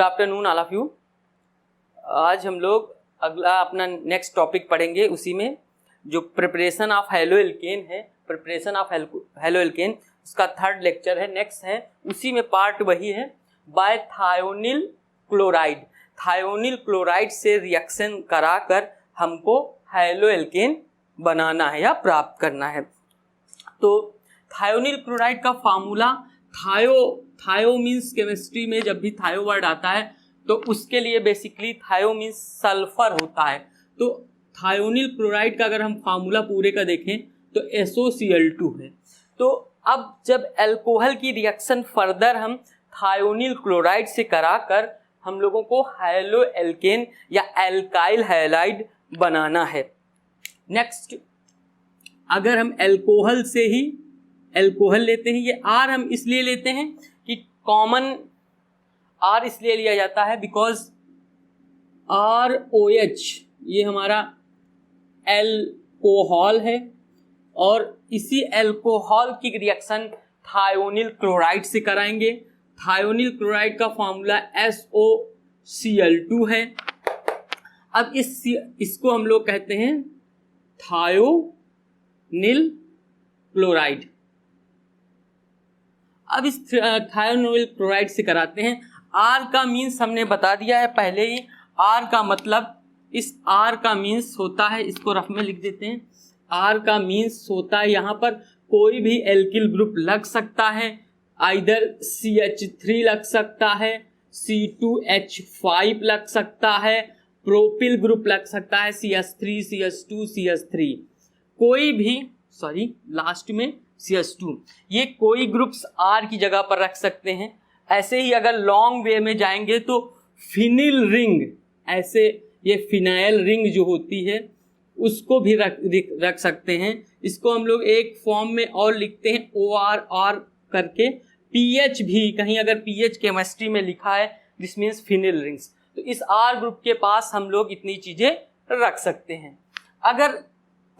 Afternoon all of you. आज हम लोग अगला अपना नेक्स्ट टॉपिक पढ़ेंगे, उसी में जो प्रिपरेशन ऑफ हैलो एल्केन है, प्रिपरेशन ऑफ हैलो एल्केन उसका थर्ड लेक्चर है, नेक्स्ट है। उसी में पार्ट वही है by thionyl chloride. Thionyl chloride से रिएक्शन कराकर हमको हैलो एल्केन बनाना है या प्राप्त करना है। तो थायोनिल क्लोराइड का फार्मूला थायो मीन्स केमिस्ट्री में जब भी थायो वर्ड आता है तो उसके लिए बेसिकली थायो मीन्स सल्फर होता है। तो थायोनिल क्लोराइड का अगर हम फार्मूला पूरे का देखें तो SOCl2 है। तो अब जब अल्कोहल की रिएक्शन फर्दर हम थायोनिल क्लोराइड से कराकर हम लोगों को हैलो एल्केन या एल्काइल हैलाइड बनाना है। नेक्स्ट, अगर हम अल्कोहल से ही अल्कोहल लेते हैं, ये R हम इसलिए लेते हैं कि कॉमन R इसलिए लिया जाता है बिकॉज ROH ये हमारा अल्कोहल है और इसी अल्कोहल की रिएक्शन थायोनिल क्लोराइड से कराएंगे। थायोनिल क्लोराइड का फॉर्मूला SOCl2 है। अब इसको हम लोग कहते हैं थायोनिल क्लोराइड। अब इस थायोनिल क्लोराइड से कराते हैं। R का मीन्स हमने बता दिया है पहले ही। R का मतलब, इस R का मीन्स होता है, इसको रफ में लिख देते हैं। R का मीन्स होता है यहाँ पर कोई भी एल्किल ग्रुप लग सकता है, आइदर CH3 लग सकता है, C2H5 लग सकता है, प्रोपिल ग्रुप लग सकता है, CH3, CH2, CH3, कोई भी लास्ट में CH2, ये कोई ग्रुप्स R की जगह पर रख सकते हैं। ऐसे ही अगर लॉन्ग वे में जाएंगे तो फिनिल रिंग, ऐसे ये फिनाइल रिंग जो होती है उसको भी रख सकते हैं। इसको हम लोग एक फॉर्म में और लिखते हैं ORR करके। pH भी कहीं अगर pH केमिस्ट्री में लिखा है दिस मीन्स फिनिल रिंग्स, तो इस R ग्रुप के पास हम लोग इतनी चीज़ें रख सकते हैं। अगर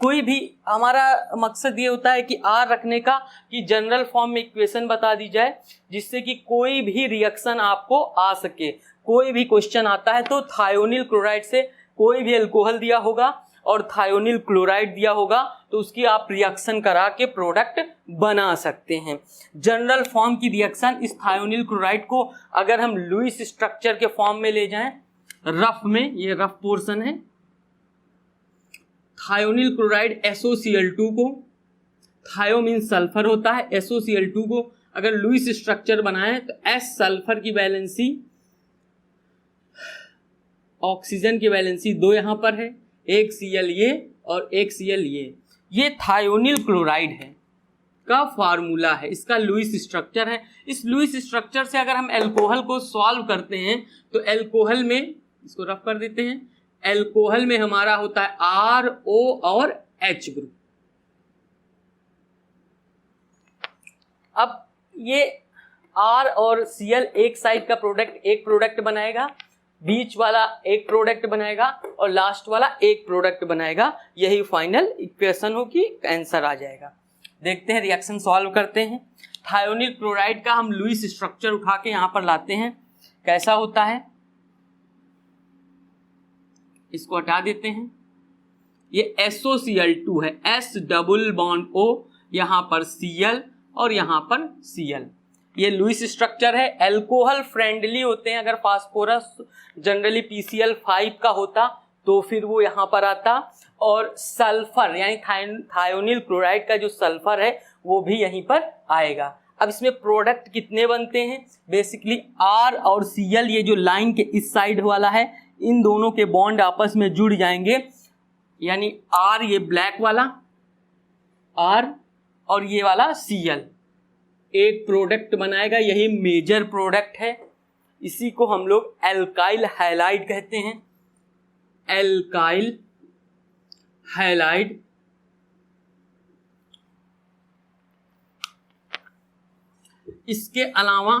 कोई भी, हमारा मकसद ये होता है कि R रखने का कि जनरल फॉर्म में इक्वेशन बता दी जाए जिससे कि कोई भी रिएक्शन आपको आ सके। कोई भी क्वेश्चन आता है तो थायोनिल क्लोराइड से कोई भी अल्कोहल दिया होगा और थायोनिल क्लोराइड दिया होगा तो उसकी आप रिएक्शन करा के प्रोडक्ट बना सकते हैं। जनरल फॉर्म की रिएक्शन इस थायोनिल क्लोराइड को अगर हम लुईस स्ट्रक्चर के फॉर्म में ले जाएं, रफ में, ये रफ पोर्शन है, थायोनिल क्लोराइड SOCl2 को, थायो मीन्स सल्फर होता है, SOCl2 को अगर लुईस स्ट्रक्चर बनाएं तो S सल्फर की वैलेंसी, ऑक्सीजन की वैलेंसी 2 यहाँ पर है, एक Cl ये और एक Cl ये थायोनिल क्लोराइड है का फार्मूला है, इसका लुईस स्ट्रक्चर है। इस लुईस स्ट्रक्चर से अगर हम अल्कोहल को सॉल्व करते हैं तो अल्कोहल में, इसको रफ कर देते हैं, अल्कोहल में हमारा होता है RO और H ग्रुप। अब ये R और Cl एक साइड का प्रोडक्ट एक प्रोडक्ट बनाएगा, बीच वाला एक प्रोडक्ट बनाएगा और लास्ट वाला एक प्रोडक्ट बनाएगा। यही फाइनल इक्वेशन हो कि आंसर आ जाएगा। देखते हैं, रिएक्शन सॉल्व करते हैं। थायोनिल क्लोराइड का हम लुईस स्ट्रक्चर उठा के यहाँ पर लाते हैं। कैसा होता है, इसको हटा देते हैं। ये SOCl2 है, S डबल बॉन्ड O, यहाँ पर Cl और यहाँ पर Cl। ये लुईस स्ट्रक्चर है। अल्कोहल फ्रेंडली होते हैं। अगर फास्फोरस जनरली PCl5 का होता तो फिर वो यहाँ पर आता, और सल्फर यानी थायोनिल क्लोराइड का जो सल्फर है वो भी यहीं पर आएगा। अब इसमें प्रोडक्ट कितने बनते हैं, बेसिकली R और Cl, ये जो लाइन के इस साइड वाला है, इन दोनों के बॉन्ड आपस में जुड़ जाएंगे, यानी R ये ब्लैक वाला R और ये वाला Cl एक प्रोडक्ट बनाएगा। यही मेजर प्रोडक्ट है। इसी को हम लोग एल्काइल हैलाइड कहते हैं। एल्काइल हैलाइड इसके अलावा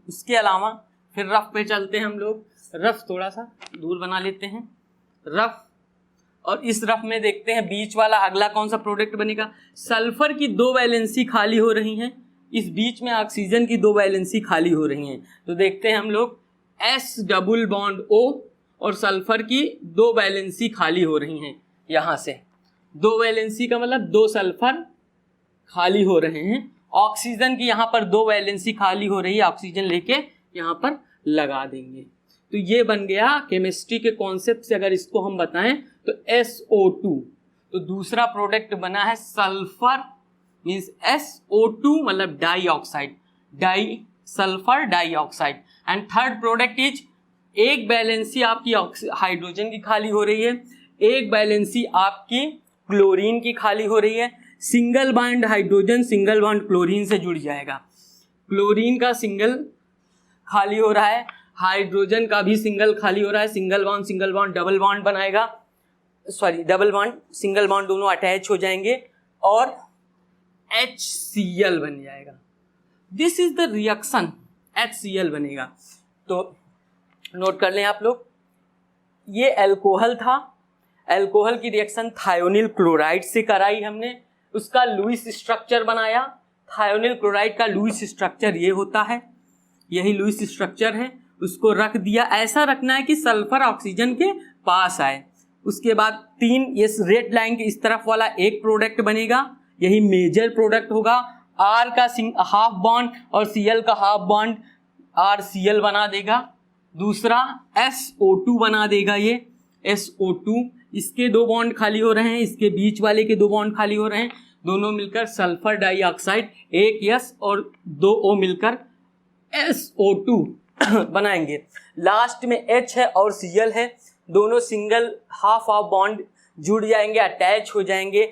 इसके अलावा फिर रफ पे चलते हैं हम लोग। रफ थोड़ा सा दूर बना लेते हैं, रफ, और इस रफ में देखते हैं बीच वाला अगला कौन सा प्रोडक्ट बनेगा। सल्फर की 2 वैलेंसी खाली हो रही हैं, इस बीच में ऑक्सीजन की 2 वैलेंसी खाली हो रही हैं। तो देखते हैं हम लोग S डबल बॉन्ड O और सल्फर की 2 वैलेंसी खाली हो रही हैं। यहाँ से 2 वैलेंसी का मतलब 2 सल्फर खाली हो रहे हैं। ऑक्सीजन की यहाँ पर 2 वैलेंसी खाली हो रही है, ऑक्सीजन लेके यहाँ पर लगा देंगे। तो ये बन गया केमिस्ट्री के कॉन्सेप्ट से अगर इसको हम बताएं तो SO2। तो दूसरा प्रोडक्ट बना है सल्फर मीन्स SO2 मतलब dioxide, di sulphur dioxide. And third product is एक वैलेंसी आपकी हाइड्रोजन की खाली हो रही है, एक वैलेंसी आपकी क्लोरीन की खाली हो रही है। Single bond hydrogen single bond chlorine से जुड़ जाएगा, क्लोरीन का सिंगल खाली हो रहा है, हाइड्रोजन का भी सिंगल खाली हो रहा है, सिंगल बॉन्ड डबल बॉन्ड बनाएगा, sorry double bond single bond दोनों अटैच हो जाएंगे और HCl बन जाएगा। This is the reaction, HCl बनेगा। तो नोट कर लें आप लोग, ये अल्कोहल था, अल्कोहल की रिएक्शन थायोनिल क्लोराइड से कराई हमने, उसका लुईस स्ट्रक्चर बनाया। थायोनिल क्लोराइड का लुईस स्ट्रक्चर ये होता है, यही लुईस स्ट्रक्चर है, उसको रख दिया। ऐसा रखना है कि सल्फर ऑक्सीजन के पास आए। उसके बाद 3 ये रेड लाइन के इस तरफ वाला एक प्रोडक्ट बनेगा, यही मेजर प्रोडक्ट होगा। R का हाफ बॉन्ड और Cl का हाफ बॉन्ड RCl बना देगा। दूसरा SO2 बना देगा, ये SO2, इसके 2 बॉन्ड खाली हो रहे हैं, इसके बीच वाले के 2 बॉन्ड खाली हो रहे हैं, दोनों मिलकर सल्फर डाइऑक्साइड, एक S और 2 O मिलकर SO2 बनाएंगे। लास्ट में H है और Cl है, दोनों सिंगल हाफ बॉन्ड जुड़ जाएंगे, अटैच हो जाएंगे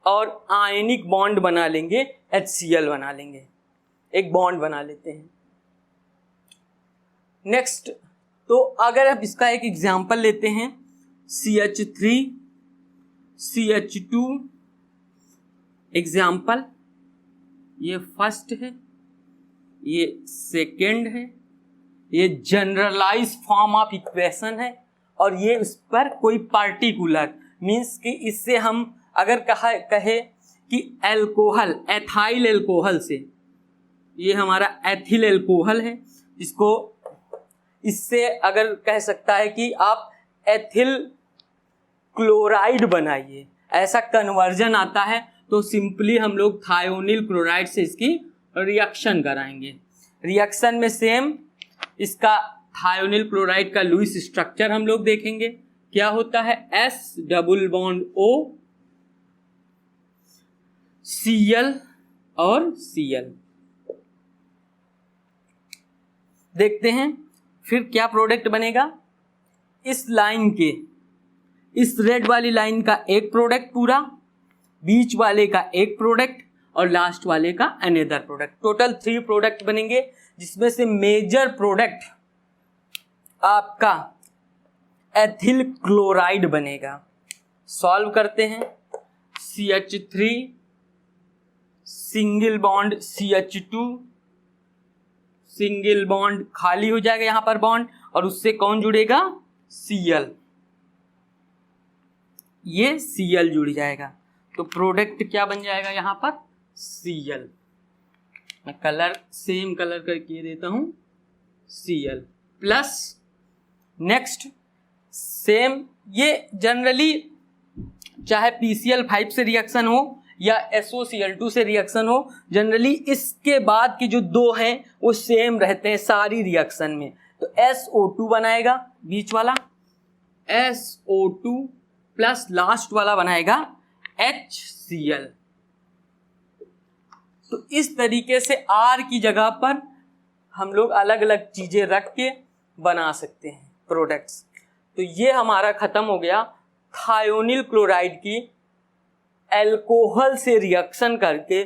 और आयनिक बॉन्ड बना लेंगे, HCl बना लेंगे, एक बॉन्ड बना लेते हैं। नेक्स्ट, तो अगर आप इसका एक एग्जांपल लेते हैं, CH3 CH2 एग्जाम्पल, ये फर्स्ट है, ये सेकेंड है, ये जनरलाइज फॉर्म ऑफ इक्वेशन है और ये उस पर कोई पार्टिकुलर मीन्स कि इससे हम अगर कहे कि एल्कोहल, एथाइल एल्कोहल से, ये हमारा एथिल एल्कोहल है, इसको इससे अगर कह सकता है कि आप एथिल क्लोराइड बनाइए, ऐसा कन्वर्जन आता है तो सिंपली हम लोग थायोनिल क्लोराइड से इसकी रिएक्शन कराएंगे। रिएक्शन में सेम इसका थायोनिल क्लोराइड का लुईस स्ट्रक्चर हम लोग देखेंगे, क्या होता है S double bond O Cl और Cl। देखते हैं फिर क्या प्रोडक्ट बनेगा। इस लाइन के, इस रेड वाली लाइन का एक प्रोडक्ट पूरा, बीच वाले का एक प्रोडक्ट और लास्ट वाले का अनदर प्रोडक्ट, टोटल 3 प्रोडक्ट बनेंगे, जिसमें से मेजर प्रोडक्ट आपका एथिल क्लोराइड बनेगा। सॉल्व करते हैं, CH3 single bond CH2, single bond खाली हो जाएगा यहाँ पर बॉन्ड और उससे कौन जुड़ेगा, Cl, ये Cl जुड़ जाएगा। तो प्रोडक्ट क्या बन जाएगा यहाँ पर, Cl। मैं कलर सेम कलर करके देता हूं, Cl प्लस नेक्स्ट सेम, ये जनरली चाहे PCl5 से रिएक्शन हो या SOCl2 से रिएक्शन हो, जनरली इसके बाद के जो 2 हैं वो सेम रहते हैं सारी रिएक्शन में। तो SO2 बनाएगा बीच वाला, SO2 प्लस लास्ट वाला बनाएगा HCl। तो इस तरीके से R की जगह पर हम लोग अलग अलग चीजें रख के बना सकते हैं प्रोडक्ट्स। तो ये हमारा खत्म हो गया थायोनिल क्लोराइड की अल्कोहल से रिएक्शन करके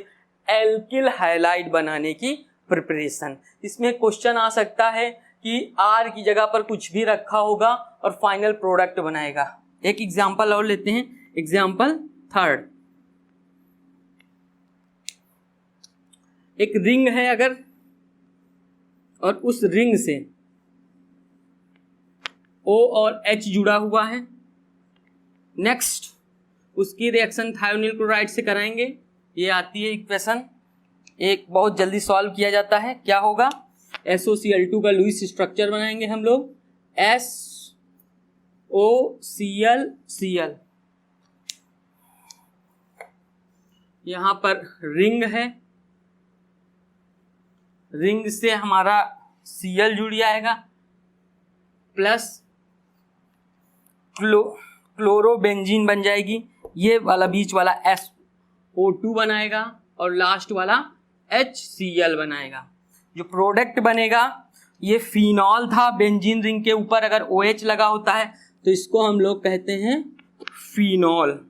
एल्किल हैलाइड बनाने की प्रिपरेशन। इसमें क्वेश्चन आ सकता है कि R की जगह पर कुछ भी रखा होगा और फाइनल प्रोडक्ट बनाएगा। एक एग्जांपल और लेते हैं, एग्जांपल 3। एक रिंग है अगर, और उस रिंग से O और H जुड़ा हुआ है, नेक्स्ट उसकी रिएक्शन थायोनिल क्लोराइड से कराएंगे। ये आती है इक्वेशन एक बहुत जल्दी सॉल्व किया जाता है। क्या होगा, SOCl2 का लुईस स्ट्रक्चर बनाएंगे हम लोग, SOCl, यहां पर रिंग है, रिंग से हमारा Cl जुड़ जाएगा, प्लस क्लोरोबेंजीन बन जाएगी, ये वाला बीच वाला SO2 बनाएगा और लास्ट वाला HCl बनाएगा। जो प्रोडक्ट बनेगा ये फिनॉल था, बेंजीन रिंग के ऊपर अगर OH लगा होता है तो इसको हम लोग कहते हैं फिनॉल,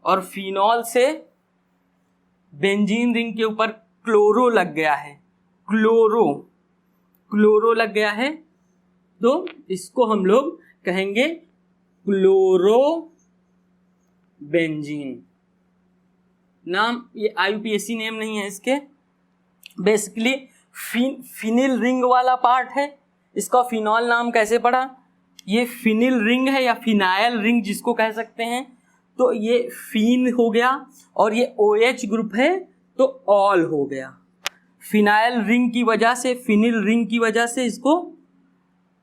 और फिनॉल से बेंजीन रिंग के ऊपर क्लोरो लग गया है, क्लोरो लग गया है, तो इसको हम लोग कहेंगे क्लोरोबेंजीन। नाम ये IUPAC नेम नहीं है इसके, बेसिकली फिनिल रिंग वाला पार्ट है, इसका फिनॉल नाम कैसे पड़ा, ये फिनिल रिंग है या फिनाइल रिंग जिसको कह सकते हैं, तो ये फिन हो गया, और ये OH ग्रुप है तो ऑल हो गया। फिनाइल रिंग की वजह से, फिनिल रिंग की वजह से इसको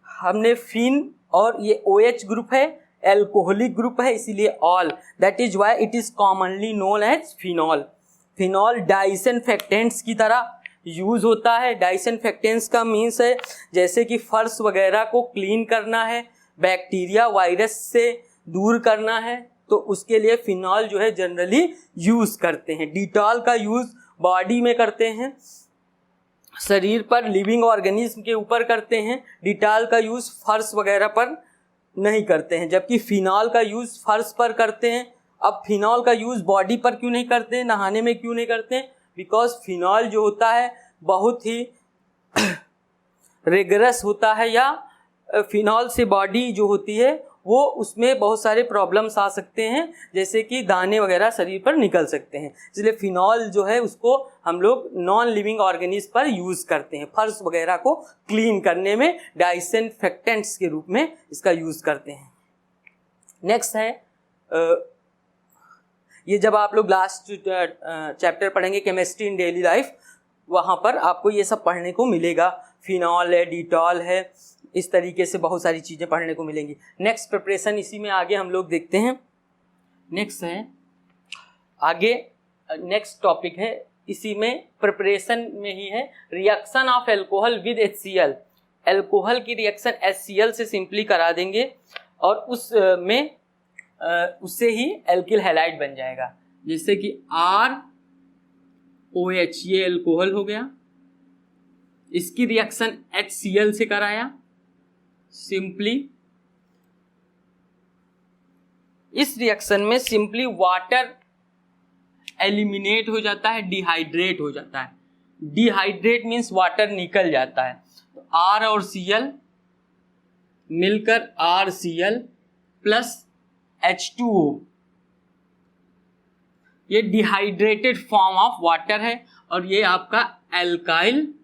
हमने फिन, और ये OH ग्रुप है, एल्कोहलिक ग्रुप है, इसीलिए ऑल, that is why it is commonly known as phenol. Phenol disinfectants की तरह यूज होता है। डाइसइंफेक्टेंट्स का मीन्स है जैसे कि फर्श वगैरह को क्लीन करना है, बैक्टीरिया वायरस से दूर करना है, तो उसके लिए फिनॉल जो है जनरली यूज करते हैं। डिटॉल का यूज बॉडी में करते हैं, शरीर पर लिविंग ऑर्गेनिज्म के ऊपर करते हैं। डिटॉल का यूज फर्श वगैरह पर नहीं करते हैं, जबकि फिनॉल का यूज फर्श पर करते हैं। अब फिनॉल का यूज बॉडी पर क्यों नहीं करते हैं, नहाने में क्यों नहीं करते हैं, बिकॉज फिनॉल जो होता है बहुत ही रिगरस होता है, या फिनॉल से बॉडी जो होती है वो उसमें बहुत सारे प्रॉब्लम्स आ सकते हैं, जैसे कि दाने वगैरह शरीर पर निकल सकते हैं। इसलिए फिनॉल जो है उसको हम लोग नॉन लिविंग ऑर्गेनिज्म पर यूज़ करते हैं, फर्श वगैरह को क्लीन करने में डाइसइंफेक्टेंट्स के रूप में इसका यूज़ करते हैं। नेक्स्ट है ये जब आप लोग लास्ट चैप्टर पढ़ेंगे केमिस्ट्री इन डेली लाइफ, वहाँ पर आपको ये सब पढ़ने को मिलेगा। फिनॉल है, डिटॉल है, इस तरीके से बहुत सारी चीज़ें पढ़ने को मिलेंगी। नेक्स्ट प्रिपरेशन इसी में आगे हम लोग देखते हैं। नेक्स्ट है आगे, नेक्स्ट टॉपिक है इसी में, प्रिपरेशन में ही है, reaction of alcohol with HCl। Alcohol की रिएक्शन HCl से सिंपली करा देंगे और उससे ही एल्किल हैलाइड बन जाएगा। जैसे कि ROH, ये एल्कोहल हो गया, इसकी रिएक्शन HCl से कराया, सिंपली इस रिएक्शन में सिंपली वाटर एलिमिनेट हो जाता है, डिहाइड्रेट हो जाता है। डिहाइड्रेट मीन्स वाटर निकल जाता है, तो R और Cl मिलकर RCl प्लस H2O, ये डिहाइड्रेटेड फॉर्म ऑफ वाटर है, और ये आपका एल्काइल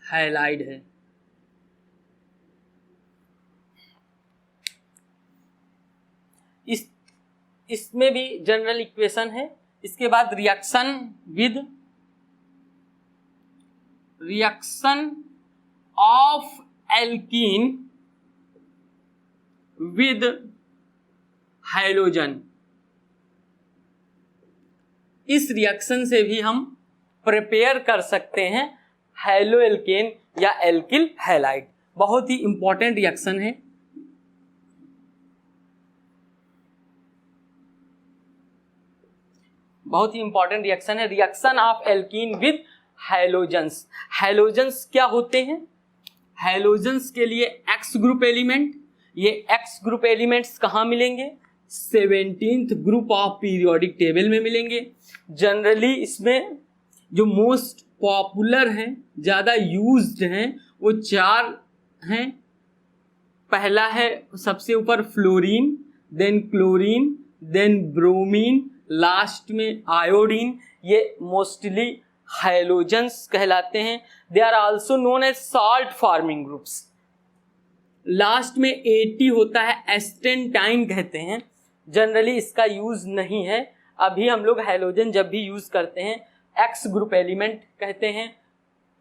हैलाइड है। इसमें भी जनरल इक्वेशन है। इसके बाद reaction of alkene with halogen, इस रिएक्शन से भी हम प्रिपेयर कर सकते हैं हैलो एल्केन या एल्किल हैलाइड। बहुत ही इंपॉर्टेंट रिएक्शन है। बहुत ही इंपॉर्टेंट रिएक्शन है, reaction of alkene with halogens. Halogens क्या होते हैं, हैलोजन्स के लिए एक्स ग्रुप एलिमेंट, ये एक्स ग्रुप एलिमेंट्स कहाँ मिलेंगे, 17th group of periodic table में मिलेंगे। जनरली इसमें जो मोस्ट पॉपुलर हैं, ज़्यादा यूज्ड हैं, वो 4 हैं। पहला है सबसे ऊपर fluorine, then chlorine, then bromine, last में आयोडीन। ये मोस्टली हैलोजन्स कहलाते हैं। They are also known as salt forming groups. Last में 80 होता है, एस्टेंटाइन कहते हैं। जनरली इसका यूज नहीं है। अभी हम लोग हैलोजन जब भी यूज करते हैं एक्स ग्रुप एलिमेंट कहते हैं।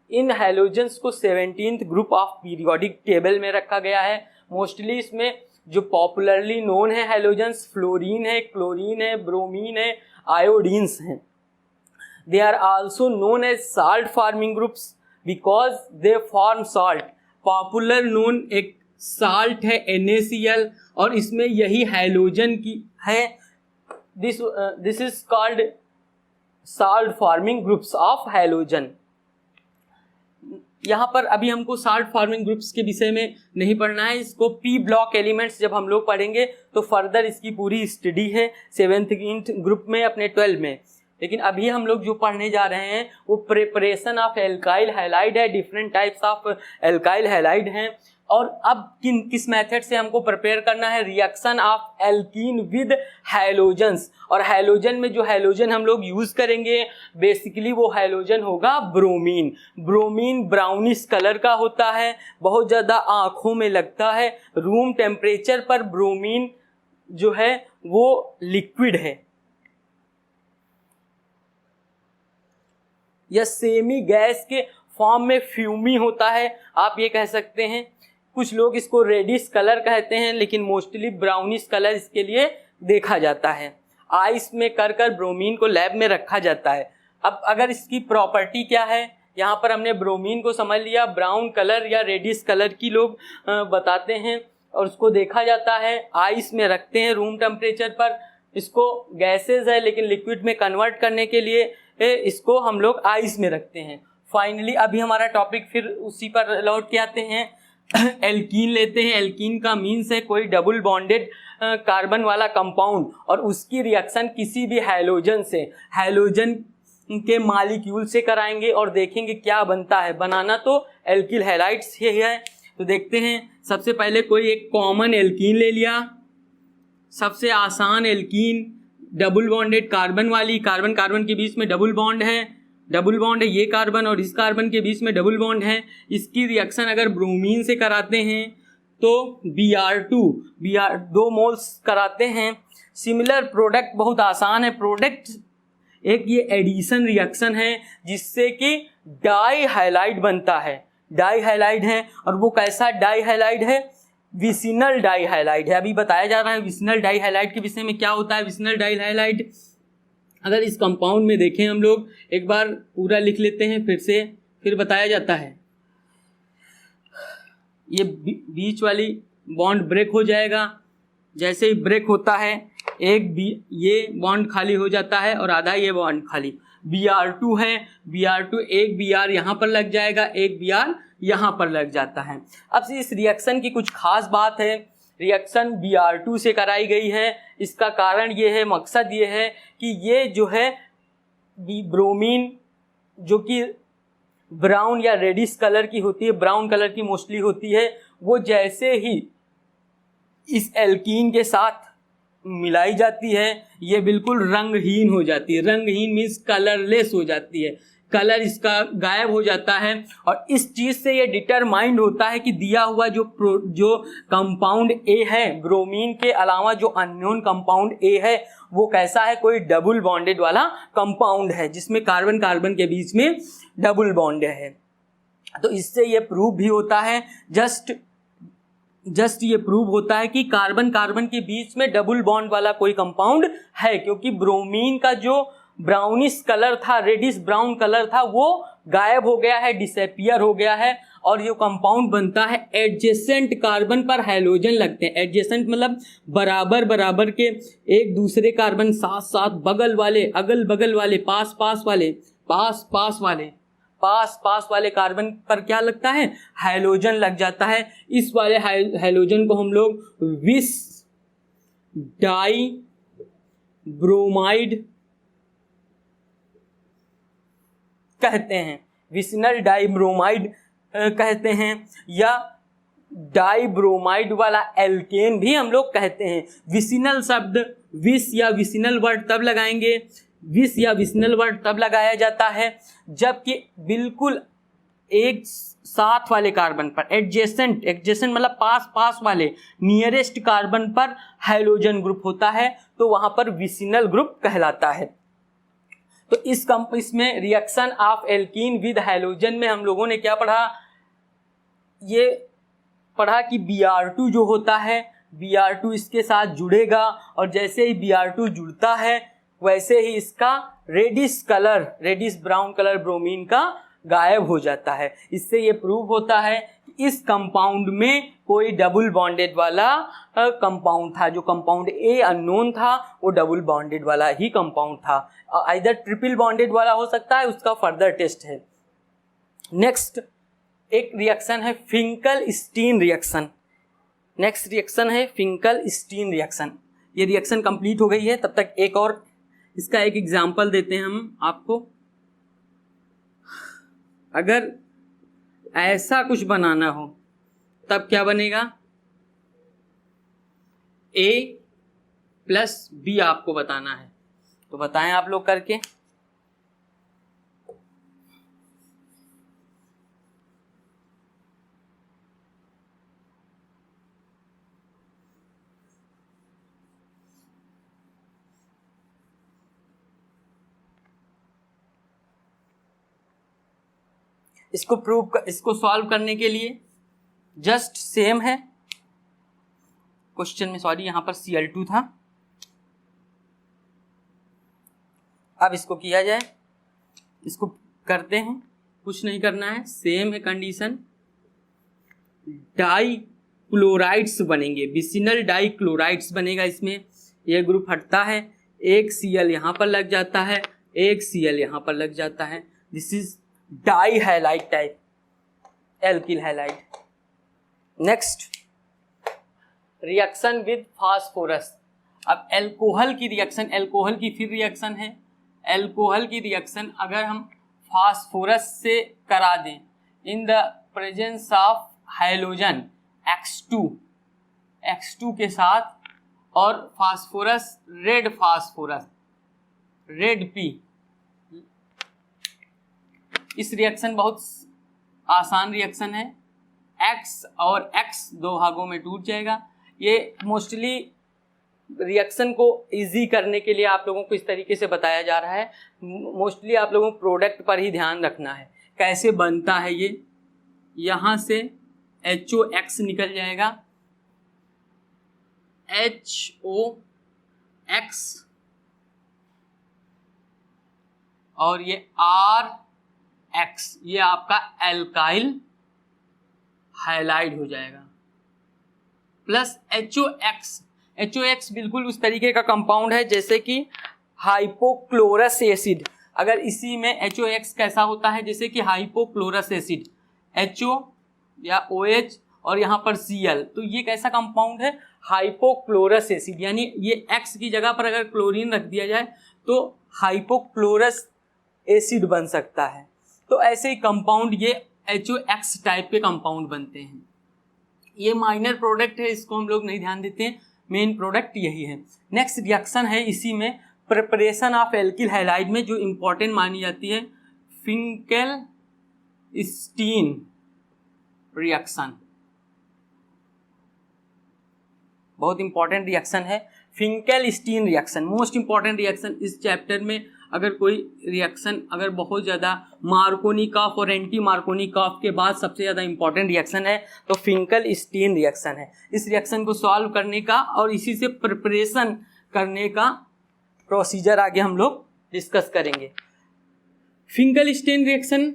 इन हैलोजेंस को 17th group of periodic table में रखा गया है। मोस्टली इसमें जो पॉपुलरली नोन है हैलोजेंस फ्लोरीन है, क्लोरीन है, ब्रोमीन है, आयोडीन्स हैं। They are also known as salt forming groups because they form salt. Popular known एक साल्ट है NaCl और इसमें यही हैलोजन की है। This is called salt forming groups of halogen. यहाँ पर अभी हमको साल्ट फॉर्मिंग ग्रुप्स के विषय में नहीं पढ़ना है, इसको पी ब्लॉक एलिमेंट्स जब हम लोग पढ़ेंगे तो फर्दर इसकी पूरी स्टडी है 7th ग्रुप में अपने 12 में। लेकिन अभी हम लोग जो पढ़ने जा रहे हैं वो प्रिपरेशन ऑफ एल्काइल हैलाइड है, different types of alkyl halide हैं। और अब किस मेथड से हमको प्रिपेयर करना है, reaction of alkene with halogens. और हैलोजन में जो हैलोजन हम लोग यूज़ करेंगे बेसिकली वो हैलोजन होगा ब्रोमीन। ब्रोमीन ब्राउनिश कलर का होता है, बहुत ज़्यादा आँखों में लगता है। रूम टेम्परेचर पर ब्रोमीन जो है वो लिक्विड है। यह सेमी गैस के फॉर्म में फ्यूमी होता है, आप ये कह सकते हैं। कुछ लोग इसको रेडिश कलर कहते हैं लेकिन मोस्टली ब्राउनिश कलर इसके लिए देखा जाता है। आइस में कर ब्रोमीन को लैब में रखा जाता है। अब अगर इसकी प्रॉपर्टी क्या है, यहाँ पर हमने ब्रोमीन को समझ लिया, ब्राउन कलर या रेडिश कलर की लोग बताते हैं और उसको देखा जाता है। आइस में रखते हैं रूम टेम्परेचर पर। इसको गैसेज है लेकिन लिक्विड में कन्वर्ट करने के लिए इसको हम लोग आइस में रखते हैं। फाइनली अभी हमारा टॉपिक फिर उसी पर लौट के आते हैं। एल्कीन लेते हैं। एल्कीन का मीन्स है कोई डबल बॉन्डेड कार्बन वाला कंपाउंड और उसकी रिएक्शन किसी भी हैलोजन से, हैलोजन के मॉलिक्यूल से कराएंगे और देखेंगे क्या बनता है। बनाना तो एल्किल हैलाइड्स ही है। तो देखते हैं, सबसे पहले कोई एक कॉमन एल्कीन ले लिया, सबसे आसान एल्कीन, डबल बॉन्डेड कार्बन वाली, कार्बन कार्बन के बीच में डबल बॉन्ड है, ये कार्बन और इस कार्बन के बीच में डबल बॉन्ड है। इसकी रिएक्शन अगर ब्रोमीन से कराते हैं तो Br2 2 मोल्स कराते हैं। सिमिलर प्रोडक्ट बहुत आसान है। प्रोडक्ट एक ये एडिशन रिएक्शन है जिससे कि डाई हाइलाइड बनता है। डाई हाइलाइड है और वो कैसा डाई हाइलाइड है, विसिनल डाई हाइलाइड है। अभी बताया जा रहा है विसिनल डाई हाइलाइड के विषय में क्या होता है। विसिनल डाई हाइलाइड अगर इस कंपाउंड में देखें हम लोग, एक बार पूरा लिख लेते हैं फिर बताया जाता है। ये बीच वाली बॉन्ड ब्रेक हो जाएगा। जैसे ही ब्रेक होता है ये बॉन्ड खाली हो जाता है और आधा ये बॉन्ड खाली। Br2 है, Br2 एक Br यहाँ पर लग जाएगा, एक Br यहाँ पर लग जाता है। अब इस रिएक्शन की कुछ खास बात है। रिएक्शन Br2 से कराई गई है। इसका कारण ये है, मकसद ये है कि ये जो है ब्रोमीन जो कि ब्राउन या रेडिश कलर की होती है, ब्राउन कलर की मोस्टली होती है, वो जैसे ही इस एल्कीन के साथ मिलाई जाती है ये बिल्कुल रंगहीन हो जाती है। रंगहीन मीन्स कलरलेस हो जाती है, कलर इसका गायब हो जाता है। और इस चीज़ से ये डिटरमाइंड होता है कि दिया हुआ जो कंपाउंड ए है, ब्रोमीन के अलावा जो अननोन कंपाउंड ए है वो कैसा है, कोई डबल बॉन्डेड वाला कंपाउंड है जिसमें कार्बन कार्बन के बीच में डबल बॉन्ड है। तो इससे ये प्रूव भी होता है, जस्ट ये प्रूव होता है कि कार्बन कार्बन के बीच में डबल बॉन्ड वाला कोई कंपाउंड है, क्योंकि ब्रोमीन का जो ब्राउनिश कलर था, रेडिश ब्राउन कलर था, वो गायब हो गया है, डिसअपियर हो गया है। और ये कंपाउंड बनता है एडजेसेंट कार्बन पर हैलोजन लगते हैं। एडजेसेंट मतलब बराबर बराबर के, एक दूसरे कार्बन साथ साथ, बगल वाले, अगल बगल वाले, पास पास वाले कार्बन पर क्या लगता है, हैलोजन लग जाता है। इस वाले हैलोजन को हम लोग विस डाई ब्रोमाइड कहते हैं, विसिनल डाइब्रोमाइड कहते हैं, या डाइब्रोमाइड वाला एल्केन भी हम लोग कहते हैं। विसिनल शब्द विस या विसिनल वर्ड तब लगाएंगे, विस या विसिनल वर्ड तब लगाया जाता है जबकि बिल्कुल एक साथ वाले कार्बन पर, एडजेसेंट मतलब पास वाले, नियरेस्ट कार्बन पर हैलोजन ग्रुप होता है तो वहाँ पर विसिनल ग्रुप कहलाता है। तो इसमें reaction of alkene with halogen में हम लोगों ने क्या पढ़ा, ये पढ़ा कि Br2 जो होता है, Br2 इसके साथ जुड़ेगा और जैसे ही Br2 जुड़ता है वैसे ही इसका रेडिश ब्राउन कलर ब्रोमीन का गायब हो जाता है। इससे ये प्रूव होता है कि इस कंपाउंड में कोई डबल बॉन्डेड वाला कंपाउंड था। जो कंपाउंड ए अननोन था वो डबल बॉन्डेड वाला ही कंपाउंड था, आइदर ट्रिपल बॉन्डेड वाला हो सकता है, उसका फर्दर टेस्ट है। नेक्स्ट एक रिएक्शन है फिंकल-स्टीन रिएक्शन। नेक्स्ट रिएक्शन है फिंकल-स्टीन रिएक्शन। ये रिएक्शन कंप्लीट हो गई है, तब तक एक और इसका एक एग्जाम्पल देते हैं हम आपको। अगर ऐसा कुछ बनाना हो तब क्या बनेगा, A प्लस B आपको बताना है, तो बताएं आप लोग करके। इसको सॉल्व करने के लिए जस्ट सेम है क्वेश्चन में, सॉरी यहाँ पर Cl2 था। अब इसको किया जाए, इसको करते हैं, कुछ नहीं करना है, सेम है कंडीशन। डाई क्लोराइड्स बनेंगे, विसिनल डाई क्लोराइड्स बनेगा। इसमें यह ग्रुप हटता है, एक Cl यहाँ पर लग जाता है, एक Cl यहाँ पर लग जाता है। This is dihalide type alkyl halide. Next reaction with phosphorus. अब एल्कोहल की रिएक्शन, एल्कोहल की फिर रिएक्शन है। एल्कोहल की रिएक्शन अगर हम फास्फोरस से करा दें in the presence of hydrogen X2 के साथ, और फास्फोरस रेड P, इस रिएक्शन बहुत आसान रिएक्शन है। X और X दो भागों में टूट जाएगा। ये मोस्टली रिएक्शन को इजी करने के लिए आप लोगों को इस तरीके से बताया जा रहा है। मोस्टली आप लोगों को प्रोडक्ट पर ही ध्यान रखना है, कैसे बनता है ये। यहाँ से HOX निकल जाएगा, HOX, और ये RX, ये आपका एल्काइल हाइलाइड हो जाएगा, प्लस HOX बिल्कुल उस तरीके का कंपाउंड है जैसे कि हाइपोक्लोरस एसिड। अगर इसी में HOX कैसा होता है, जैसे कि हाइपोक्लोरस एसिड, HO या OH और यहाँ पर Cl, तो ये कैसा कंपाउंड है, हाइपोक्लोरस एसिड। यानी ये X की जगह पर अगर क्लोरीन रख दिया जाए तो हाइपोक्लोरस एसिड बन सकता है। तो ऐसे ही कंपाउंड ये HOX टाइप के कंपाउंड बनते हैं। ये माइनर प्रोडक्ट है, इसको हम लोग नहीं ध्यान देते हैं, मेन प्रोडक्ट यही है। नेक्स्ट रिएक्शन है इसी में प्रिपरेशन ऑफ एल्किल हैलाइड में जो इंपॉर्टेंट मानी जाती है, फिंकल-स्टीन रिएक्शन। बहुत इंपॉर्टेंट रिएक्शन है Finkel-Stein reaction, most important reaction इस चैप्टर में। अगर कोई रिएक्शन अगर बहुत ज़्यादा मार्कोनिकॉफ और एंटी मार्कोनिकॉफ के बाद सबसे ज़्यादा इंपॉर्टेंट रिएक्शन है तो फिंकल-स्टीन रिएक्शन है। इस रिएक्शन को सॉल्व करने का और इसी से प्रिपरेशन करने का प्रोसीजर आगे हम लोग डिस्कस करेंगे। फिंकल-स्टीन रिएक्शन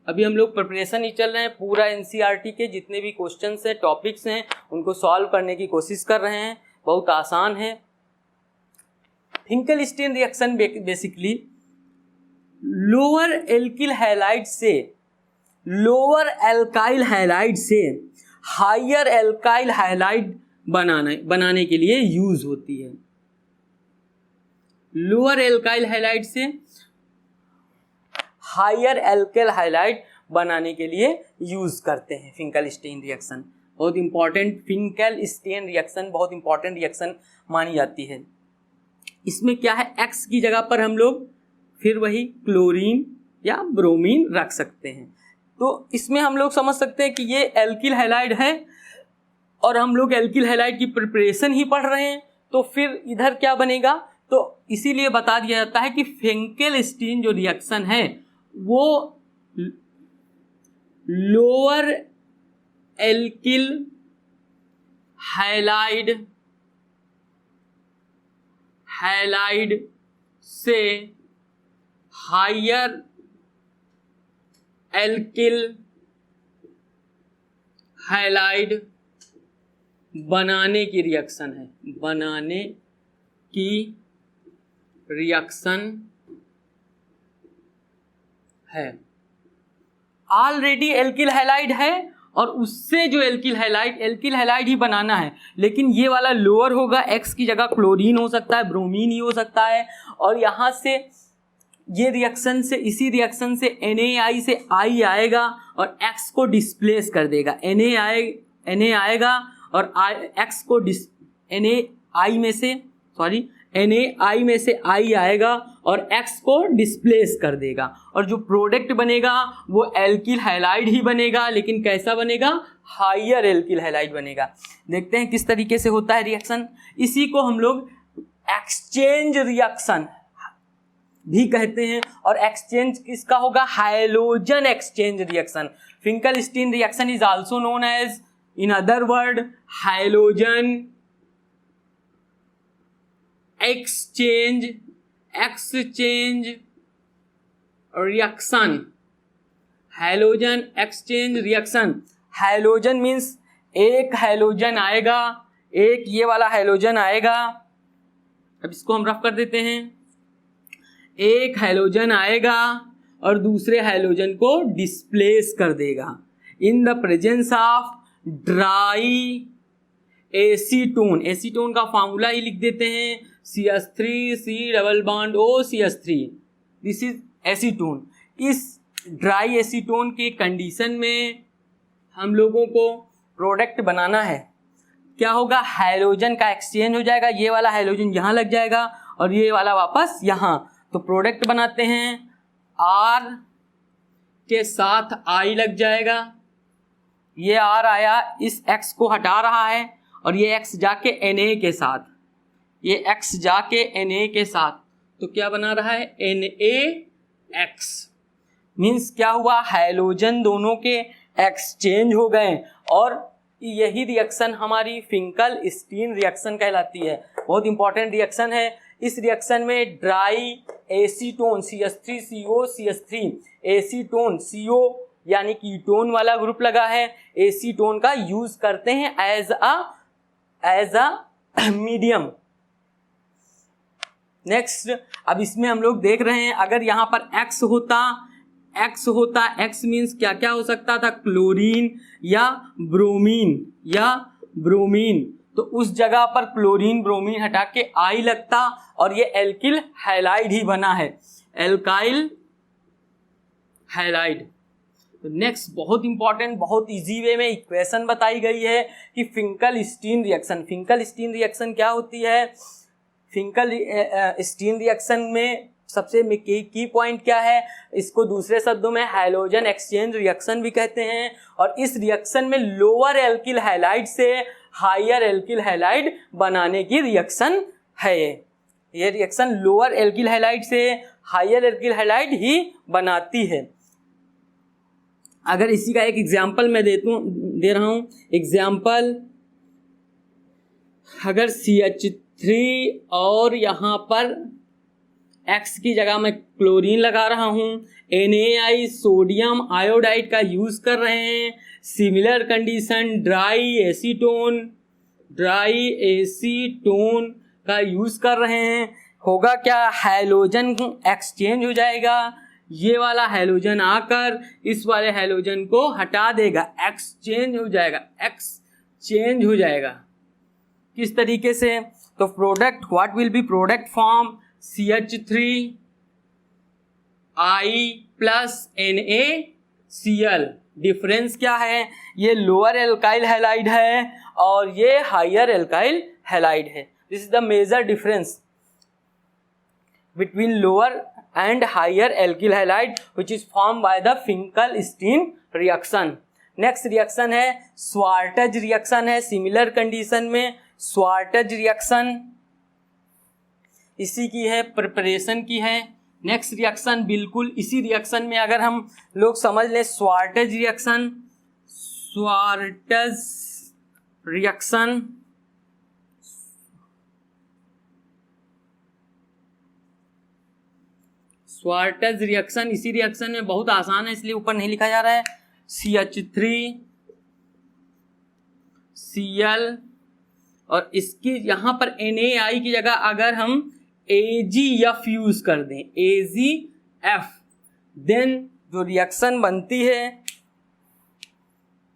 अभी हम लोग प्रिपरेशन ही चल रहे हैं, पूरा NCERT के जितने भी क्वेश्चंस हैं, टॉपिक्स हैं, उनको सॉल्व करने की कोशिश कर रहे हैं। बहुत आसान है। Finkel-Stein reaction basically lower alkyl halide से हायर एल्काइल हैलाइड बनाने के लिए यूज होती है। लोअर एल्काइल हैलाइड से हायर एल्काइल हैलाइड बनाने के लिए यूज करते हैं फिंकल-स्टीन रिएक्शन। बहुत इंपॉर्टेंट, फिंकल-स्टीन रिएक्शन बहुत इंपॉर्टेंट रिएक्शन मानी जाती है। इसमें क्या है, X की जगह पर हम लोग फिर वही क्लोरीन या ब्रोमीन रख सकते हैं। तो इसमें हम लोग समझ सकते हैं कि ये एल्किल हैलाइड है और हम लोग एल्किल हैलाइड की प्रिपरेशन ही पढ़ रहे हैं। तो फिर इधर क्या बनेगा, तो तो इसीलिए बता दिया जाता है कि फिंकेलस्टीन जो रिएक्शन है वो लोअर एल्किल हैलाइड से हायर एल्किल हैलाइड बनाने की रिएक्शन है। ऑलरेडी एल्किल हैलाइड है और उससे जो एल्किल हैलाइड ही बनाना है, लेकिन ये वाला लोअर होगा, एक्स की जगह क्लोरीन हो सकता है, ब्रोमीन ही हो सकता है, और यहाँ से ये रिएक्शन से, इसी रिएक्शन से NaI से I आएगा और X को डिस्प्लेस कर देगा। Na आएगा और X को NaI में से I आएगा और X को डिस्प्लेस कर देगा, और जो प्रोडक्ट बनेगा वो एल्किल हैलाइड ही बनेगा, लेकिन कैसा बनेगा? हायर एल्किल हैलाइड बनेगा। देखते हैं किस तरीके से होता है रिएक्शन। इसी को हम लोग एक्सचेंज रिएक्शन भी कहते हैं, और एक्सचेंज किसका होगा? Halogen exchange reaction. Finkelstein reaction is also known as, in other word, halogen exchange reaction. Halogen exchange reaction. Halogen means एक हाइलोजन आएगा, एक ये वाला हाइलोजन आएगा। अब इसको हम रफ कर देते हैं। एक हाइलोजन आएगा और दूसरे हाइलोजन को डिस्प्लेस कर देगा in the presence of dry acetone. Acetone का फॉर्मूला ही लिख देते हैं, CH3 double bond OCH3, this is acetone. इस ड्राई एसीटोन के कंडीशन में हम लोगों को प्रोडक्ट बनाना है। क्या होगा? हाइलोजन का एक्सचेंज हो जाएगा, ये वाला हाइलोजन यहाँ लग जाएगा और ये वाला वापस यहाँ, तो प्रोडक्ट बनाते हैं। R के साथ I लग जाएगा, ये R आया, इस X को हटा रहा है और ये X जाके Na के साथ, ये X जाके Na के साथ, तो क्या बना रहा है? NaX। मीन्स क्या हुआ? हाइलोजन दोनों के एक्सचेंज हो गए, और यही रिएक्शन हमारी फिंकेलस्टीन रिएक्शन कहलाती है। बहुत इंपॉर्टेंट रिएक्शन है। इस रिएक्शन में dry acetone CH3COCH3, acetone CO यानी कीटोन वाला ग्रुप लगा है, एसीटोन का यूज करते हैं एज अ मीडियम। नेक्स्ट, अब इसमें हम लोग देख रहे हैं, अगर यहाँ पर X होता, X मीन्स क्या क्या हो सकता था? क्लोरीन या ब्रोमीन, तो उस जगह पर क्लोरीन ब्रोमीन हटा के I लगता और ये एल्किल हैलाइड ही बना है, एल्काइल हैलाइड। तो नेक्स्ट, बहुत इंपॉर्टेंट, बहुत इजी वे में इक्वेशन बताई गई है कि फिंकेलस्टीन रिएक्शन क्या होती है। फिंकेलस्टीन रिएक्शन में सबसे की पॉइंट क्या है? इसको दूसरे शब्दों में हाइलोजन एक्सचेंज रिएक्शन भी कहते हैं, और इस रिएक्शन में लोअर एल्किल हैलाइड से हायर एल्किल हैलाइड बनाने की रिएक्शन है। ये रिएक्शन लोअर एल्किल हैलाइड से हायर एल्किल हैलाइड ही बनाती है। अगर इसी का एक एग्जाम्पल मैं दे रहा हूँ, एग्जाम्पल, अगर CH3 और यहाँ पर X की जगह मैं क्लोरीन लगा रहा हूँ, NaI सोडियम आयोडाइड का यूज कर रहे हैं, सिमिलर कंडीशन ड्राई एसीटोन का यूज कर रहे हैं, होगा क्या? हाइलोजन एक्सचेंज हो जाएगा, ये वाला हाइलोजन आकर इस वाले हाइलोजन को हटा देगा, एक्सचेंज हो जाएगा। किस तरीके से? तो product, what will be product form? CH3I plus NaCl। Difference क्या है? ये लोअर एल्काइल हैलाइड है और ये हायर एल्काइल हैलाइड है। This is the major difference between lower and higher alkyl halide which is formed by the Finkelstein reaction. Next reaction है स्वार्टज reaction है, similar condition में स्वार्टज रिएक्शन। इसी की है, प्रिपरेशन की है। नेक्स्ट रिएक्शन बिल्कुल इसी रिएक्शन में अगर हम लोग समझ लें स्वार्टेज रिएक्शन, स्वार्टेज रिएक्शन, स्वार्टेज रिएक्शन इसी रिएक्शन में बहुत आसान है इसलिए ऊपर नहीं लिखा जा रहा है। CH3Cl और इसकी यहां पर NaI की जगह अगर हम AgF यूज कर दें, AgF, देन जो रिएक्शन बनती है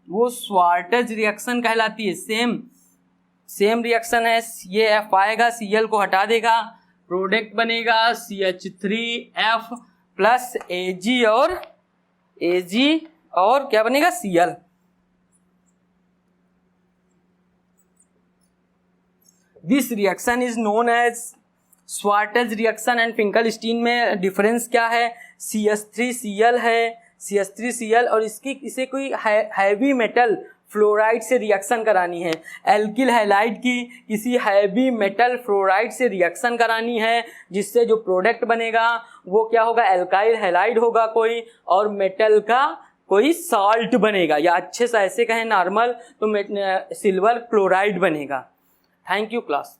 वो स्वार्टेज रिएक्शन कहलाती है। सेम रिएक्शन है, ये F आएगा, Cl को हटा देगा, प्रोडक्ट बनेगा CH3F प्लस Ag और क्या बनेगा Cl। This reaction is known as Swarts reaction and Finkelstein में डिफरेंस क्या है, CH3Cl है, CH3Cl और इसे कोई हैवी मेटल फ्लोराइड से रिएक्शन करानी है, एल्किल हैलाइड की किसी हैवी मेटल फ्लोराइड से रिएक्शन करानी है, जिससे जो प्रोडक्ट बनेगा वो क्या होगा, एल्काइल हैलाइड होगा कोई, और मेटल का कोई साल्ट बनेगा, या अच्छे से ऐसे कहें नॉर्मल तो सिल्वर क्लोराइड बनेगा। Thank you class.